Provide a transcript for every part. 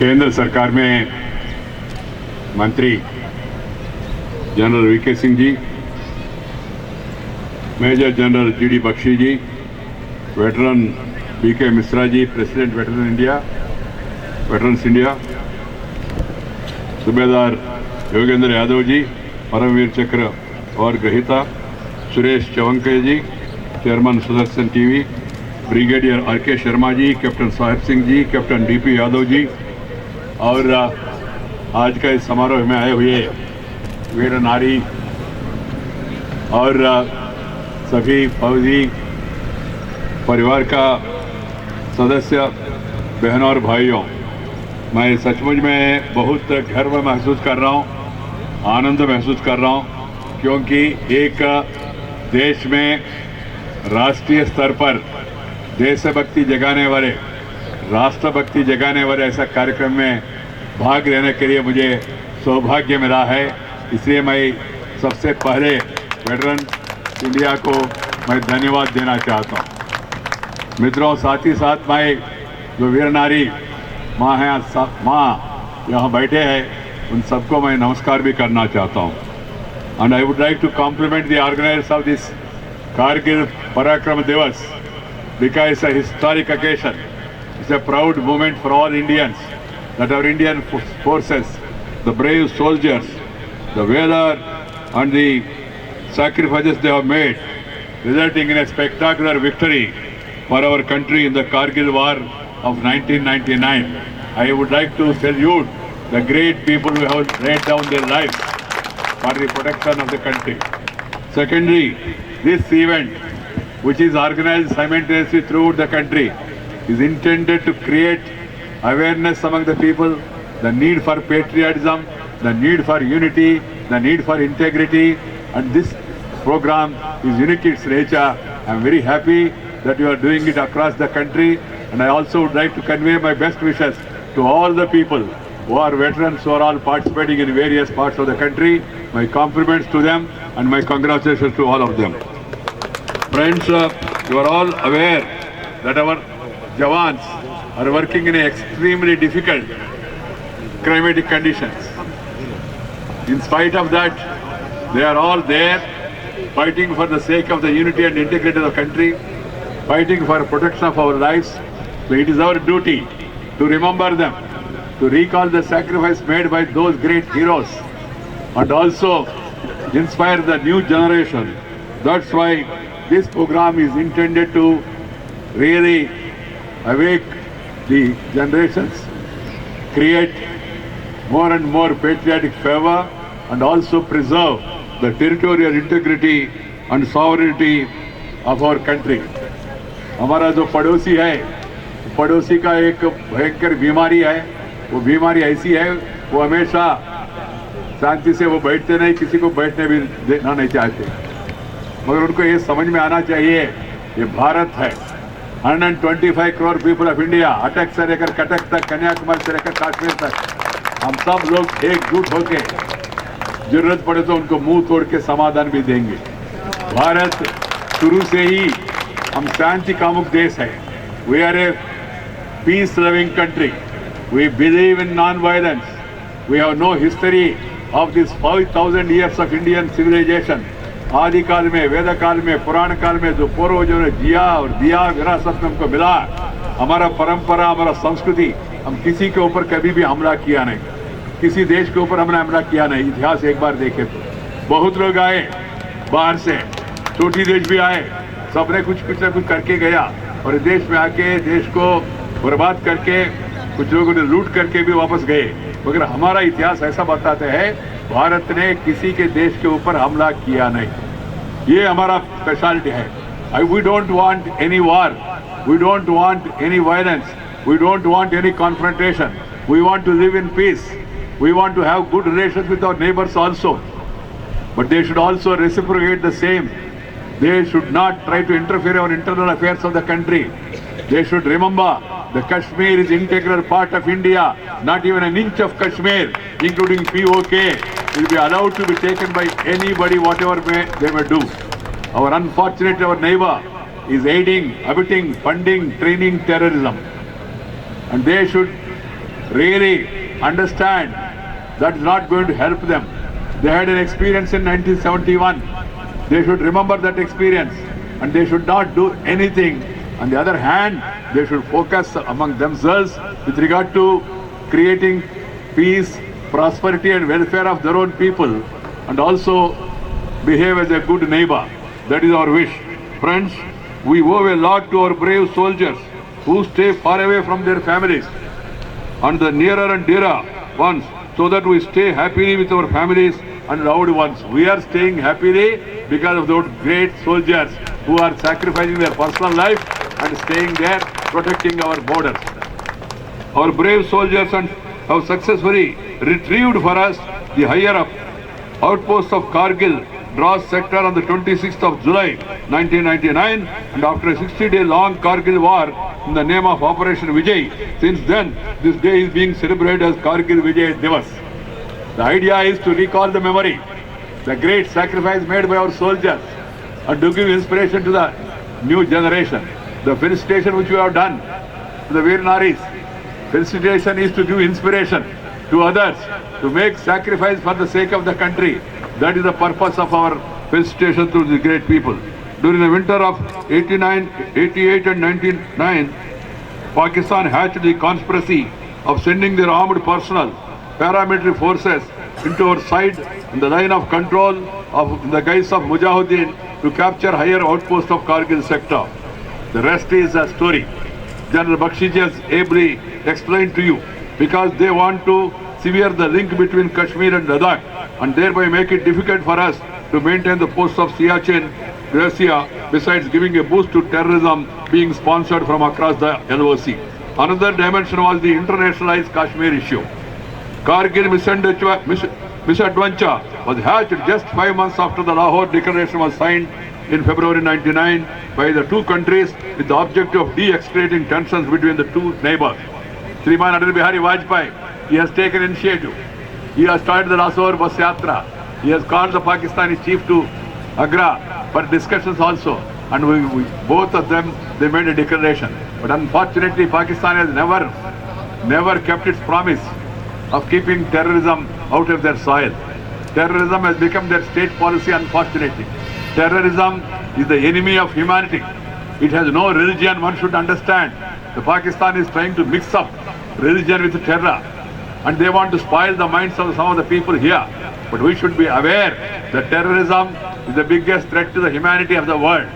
केंद्र सरकार में मंत्री general VK Singh ji, major general GD Bakhshi ji, veteran BK Mishra ji, president Veterans India, सूबेदार योगेंद्र यादव जी, परमवीर चक्र और ग्रहीता Suresh Chavhanke ji, chairman Sudarshan TV, brigadier RK. Sharma ji, captain Sahib Singh ji, captain DP Yadav ji और आज का इस समारोह में आए हुए वीर नारी और सभी फौजी परिवार का सदस्य, बहनों और भाइयों, मैं सचमुच में बहुत गर्व महसूस कर रहा हूँ, आनंद महसूस कर रहा हूँ, क्योंकि एक देश में राष्ट्रीय स्तर पर देशभक्ति जगाने वाले, राष्ट्रभक्ति जगाने वाले ऐसा कार्यक्रम में भाग लेने के लिए मुझे सौभाग्य मिला है। इसलिए मैं सबसे पहले वेटरन इंडिया को मैं धन्यवाद देना चाहता हूँ। मित्रों, साथ ही साथ मैं जो वीर नारी माँ हैं, माँ यहाँ बैठे हैं, उन सबको मैं नमस्कार भी करना चाहता हूँ। And I would like to compliment the organisers of this Kargil Parakram Diwas because it's a historic occasion. It's a proud moment for all Indians that our Indian forces, the brave soldiers, the valor and the sacrifices they have made, resulting in a spectacular victory for our country in the Kargil War of 1999. I would like to salute the great people who have laid down their lives for the protection of the country. Secondly, this event, which is organized simultaneously throughout the country, is intended to create awareness among the people, the need for patriotism, the need for unity, the need for integrity, and this program is unique in its nature. I am very happy that you are doing it across the country, and I also would like to convey my best wishes to all the people who are veterans, who are all participating in various parts of the country. My compliments to them and my congratulations to all of them. Friends, you are all aware that our Jawans are working in extremely difficult climatic conditions. In spite of that, they are all there fighting for the sake of the unity and integrity of the country, fighting for protection of our lives. So it is our duty to remember them, to recall the sacrifice made by those great heroes and also inspire the new generation. That's why this program is intended to really awake the generations, create more and more patriotic fervor, and also preserve the territorial integrity and sovereignty of our country. हमारा जो पड़ोसी है, पड़ोसी का एक भयंकर बीमारी है। वो बीमारी ऐसी है, वो हमेशा शांति से वो बैठते नहीं, किसी को बैठने भी देना नहीं चाहते। मगर उनको ये समझ में आना चाहिए, ये भारत है। 125 करोड़ पीपल ऑफ इंडिया, अटक से लेकर कटक तक, कन्याकुमारी से लेकर कश्मीर तक, हम सब लोग एकजुट होके जरूरत पड़े तो उनको मुंह तोड़ के समाधान भी देंगे। भारत शुरू से ही हम शांति कामुक देश है। We are a peace loving country. We believe in non violence. We have no history of this 5000 years of Indian civilisation. आदि काल में, वेद काल में, पुराण काल में जो पूर्वजों ने जिया और दिया, विरासत में हमको मिला, हमारा परंपरा, हमारा संस्कृति, हम किसी के ऊपर कभी भी हमला किया नहीं, किसी देश के ऊपर हमने हमला किया नहीं। इतिहास एक बार देखे तो बहुत लोग आए बाहर से, छोटी देश भी आए, सबने कुछ ना कुछ करके गया और देश में आके देश को बर्बाद करके कुछ लोगों ने लूट करके भी वापस गए। मगर हमारा इतिहास ऐसा बताते हैं, भारत ने किसी के देश के ऊपर हमला किया नहीं। ये हमारा स्पेशलिटी है। We don't want any war, we don't want any violence, we don't want any confrontation, we want to live in peace, we want to have good relations with our neighbours also, but they should also reciprocate the same. They should not try to interfere in internal affairs of the country. They should remember the Kashmir is integral part of India. Not even an inch of Kashmir, including POK, will be allowed to be taken by anybody, whatever they may do. Our neighbor is aiding, abetting, funding, training terrorism. And they should really understand that is not going to help them. They had an experience in 1971. They should remember that experience and they should not do anything. On the other hand, they should focus among themselves with regard to creating peace, prosperity and welfare of their own people, and also behave as a good neighbor. That is our wish. Friends, we owe a lot to our brave soldiers who stay far away from their families and the nearer and dearer ones, so that we stay happily with our families and loved ones. We are staying happily because of those great soldiers who are sacrificing their personal life and staying there, protecting our borders. Our brave soldiers have successfully retrieved for us the higher up outpost of Kargil Drass sector on the 26th of July 1999, and after a 60-day long Kargil war in the name of Operation Vijay, since then this day is being celebrated as Kargil Vijay Divas. The idea is to recall the memory, the great sacrifice made by our soldiers, and to give inspiration to the new generation. The felicitation which we have done to the Veer Naris, felicitation is to give inspiration to others to make sacrifice for the sake of the country. That is the purpose of our felicitation to the great people. During the winter of 89, 88 and 99, Pakistan hatched the conspiracy of sending their armed personnel, paramilitary forces into our side in the line of control in the guise of Mujahideen to capture higher outposts of Kargil sector. The rest is a story. General Bakshi has ably explained to you, because they want to sever the link between Kashmir and Ladakh and thereby make it difficult for us to maintain the posts of Siachen, Gracia, besides giving a boost to terrorism being sponsored from across the LOC. Another dimension was the internationalized Kashmir issue. Kargil misadventure was hatched just 5 months after the Lahore Declaration was signed in February 99 by the two countries with the objective of de-escalating tensions between the two neighbors. Shriman Atal Bihari Vajpayee, he has taken initiative. He has started the Rasoor Bus Yatra. He has called the Pakistani chief to Agra for discussions also. And both of them, they made a declaration. But unfortunately, Pakistan has never kept its promise of keeping terrorism out of their soil. Terrorism has become their state policy, unfortunately. Terrorism is the enemy of humanity. It has no religion, one should understand. The Pakistan is trying to mix up religion with terror, and they want to spoil the minds of some of the people here. But we should be aware that terrorism is the biggest threat to the humanity of the world.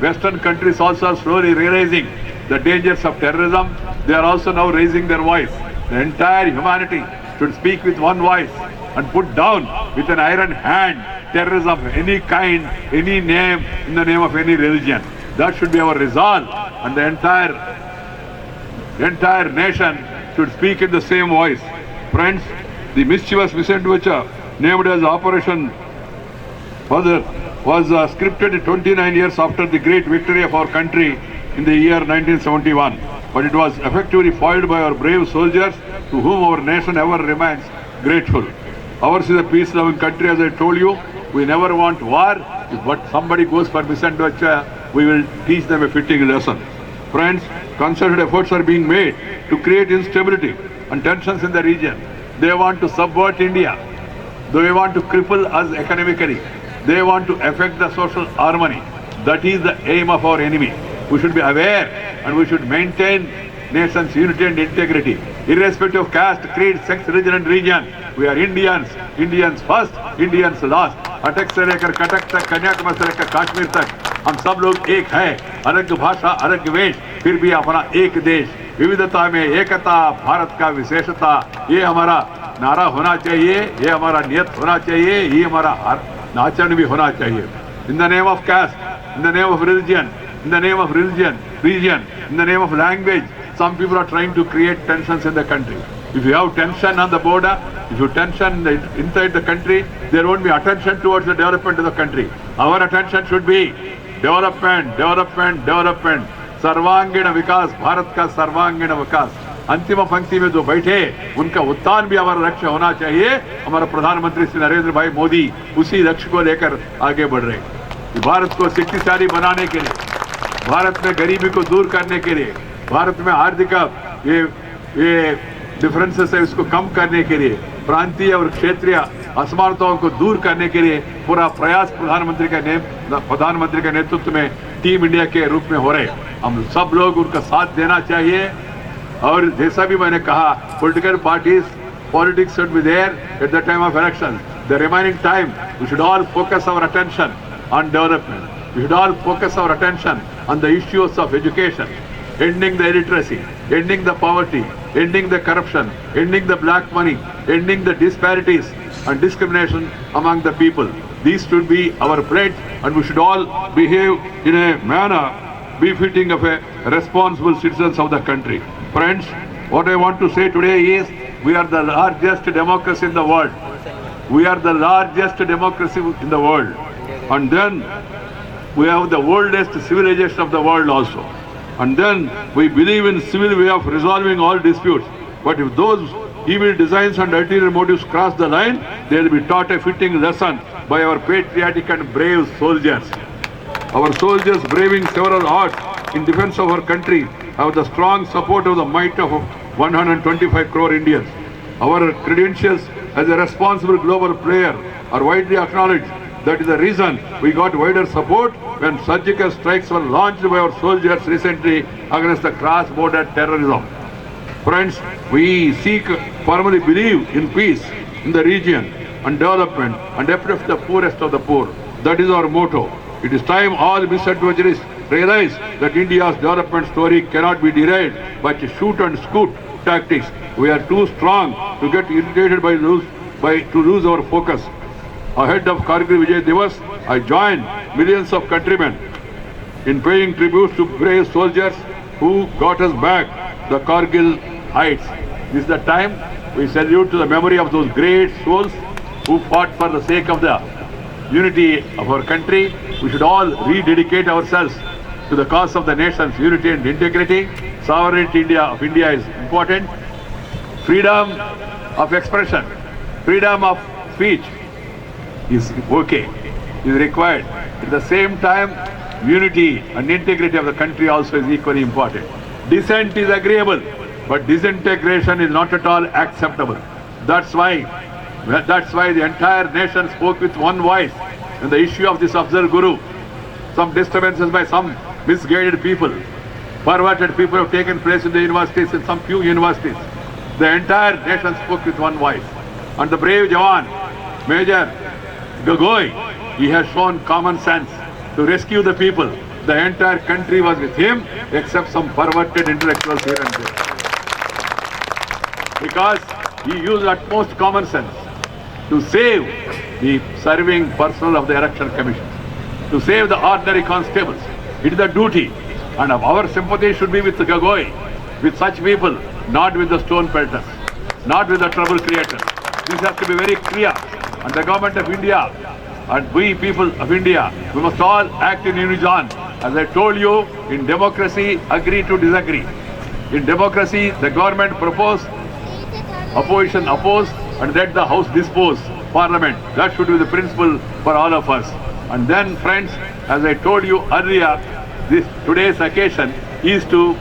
Western countries also are slowly realizing the dangers of terrorism. They are also now raising their voice. The entire humanity should speak with one voice and put down with an iron hand terrorism of any kind, any name, in the name of any religion. That should be our resolve, and the entire nation should speak in the same voice. Friends, the mischievous misadventure named as Operation Father was scripted 29 years after the great victory of our country in the year 1971. But it was effectively foiled by our brave soldiers, to whom our nation ever remains grateful. Ours is a peace-loving country, as I told you. We never want war. If somebody goes for misadventure, we will teach them a fitting lesson. Friends, concerted efforts are being made to create instability and tensions in the region. They want to subvert India. They want to cripple us economically. They want to affect the social harmony. That is the aim of our enemy. We should be aware, and we should maintain nation's unity and integrity. Irrespective of caste, creed, sex, religion and region, we are Indians. Indians first, Indians last. अटक से लेकर कटक तक, कन्याकुमारी से लेकर कश्मीर तक, हम सब लोग एक हैं. अलग भाषा, अलग वेश, फिर भी अपना एक देश. विविधता में एकता, भारत का विशेषता, ये हमारा नारा होना चाहिए, ये हमारा नियत होना चाहिए, ये हमारा आचरण भी होना चाहिए. In the name of caste, in the name of religion, in the name of region, in the name of language, some people are trying to create tensions in the country. If you have tension on the border, if you tension inside the country, there won't be attention towards the development of the country. Our attention should be development, development, development. सर्वांगीण विकास, भारत का सर्वांगीण विकास. अंतिम पंक्ति में जो बैठे, उनका उत्थान भी हमारा लक्ष्य होना चाहिए. हमारा प्रधानमंत्री श्री नरेंद्र भाई मोदी उसी लक्ष्य को लेकर आगे बढ़ रहे हैं. भारत को शक्तिशाली बनाने के लिए, भारत में गरीबी को दूर करने के लिए, भारत में आर्थिक ये डिफरेंसेस है उसको कम करने के लिए, प्रांतीय और क्षेत्रीय असमानताओं को दूर करने के लिए पूरा प्रयास प्रधानमंत्री के नेतृत्व में टीम इंडिया के रूप में हो रहे। हम सब लोग उनका साथ देना चाहिए। और जैसा भी मैंने कहा, political parties, politics should be there at the time of elections. The remaining time, we should all focus our attention on development. We should all focus our attention on the issues of education, ending the illiteracy, ending the poverty, ending the corruption, ending the black money, ending the disparities and discrimination among the people. These should be our pledge, and we should all behave in a manner befitting of a responsible citizens of the country. Friends, what I want to say today is, we are the largest democracy in the world. We are the largest democracy in the world. And then we have the oldest civilization of the world also. And then we believe in civil way of resolving all disputes. But if those evil designs and ulterior motives cross the line, they will be taught a fitting lesson by our patriotic and brave soldiers. Our soldiers braving several odds in defense of our country have the strong support of the might of 125 crore Indians. Our credentials as a responsible global player are widely acknowledged. That is the reason we got wider support when surgical strikes were launched by our soldiers recently against the cross-border terrorism. Friends, we firmly believe in peace in the region and development and uplift the poorest of the poor. That is our motto. It is time all misadvisors realize that India's development story cannot be derailed by shoot and scoot tactics. We are too strong to get irritated to lose our focus. Ahead of Kargil Vijay Divas, I join millions of countrymen in paying tribute to brave soldiers who got us back the Kargil heights. This is the time we salute to the memory of those great souls who fought for the sake of the unity of our country. We should all rededicate ourselves to the cause of the nation's unity and integrity. Sovereignty of India is important. Freedom of expression, freedom of speech is okay, is required. At the same time, unity and integrity of the country also is equally important. Dissent is agreeable, but disintegration is not at all acceptable. That's why the entire nation spoke with one voice on the issue of this Afzal Guru. Some disturbances by some misguided people, perverted people have taken place in the universities, in some few universities. The entire nation spoke with one voice. And the brave Jawan, Major Gagoi, he has shown common sense to rescue the people. The entire country was with him, except some perverted intellectuals here and there. Because he used utmost common sense to save the serving personnel of the election commission, to save the ordinary constables. It is a duty, and our sympathy should be with Gagoi, with such people, not with the stone pelters, not with the trouble creators. This has to be very clear. And the government of India and we people of India, we must all act in unison. As I told you, in democracy, agree to disagree. In democracy, the government propose, opposition oppose, and let the house dispose, parliament. That should be the principle for all of us. And then, friends, as I told you earlier, today's occasion is to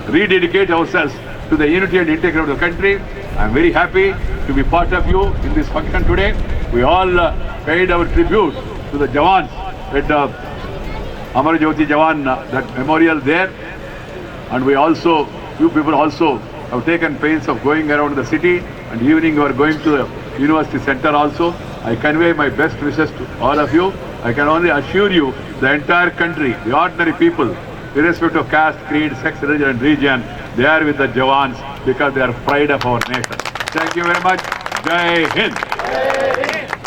rededicate ourselves to the unity and integrity of the country. I am very happy to be part of you in this function today. We all paid our tribute to the Jawans at Amar Jyoti Jawan, that memorial there. And we also, few people also have taken pains of going around the city, and evening we are going to the university center also. I convey my best wishes to all of you. I can only assure you, the entire country, the ordinary people, irrespective of caste, creed, sex, religion and region, they are with the Jawans because they are pride of our nation. Thank you very much. Jai Hind.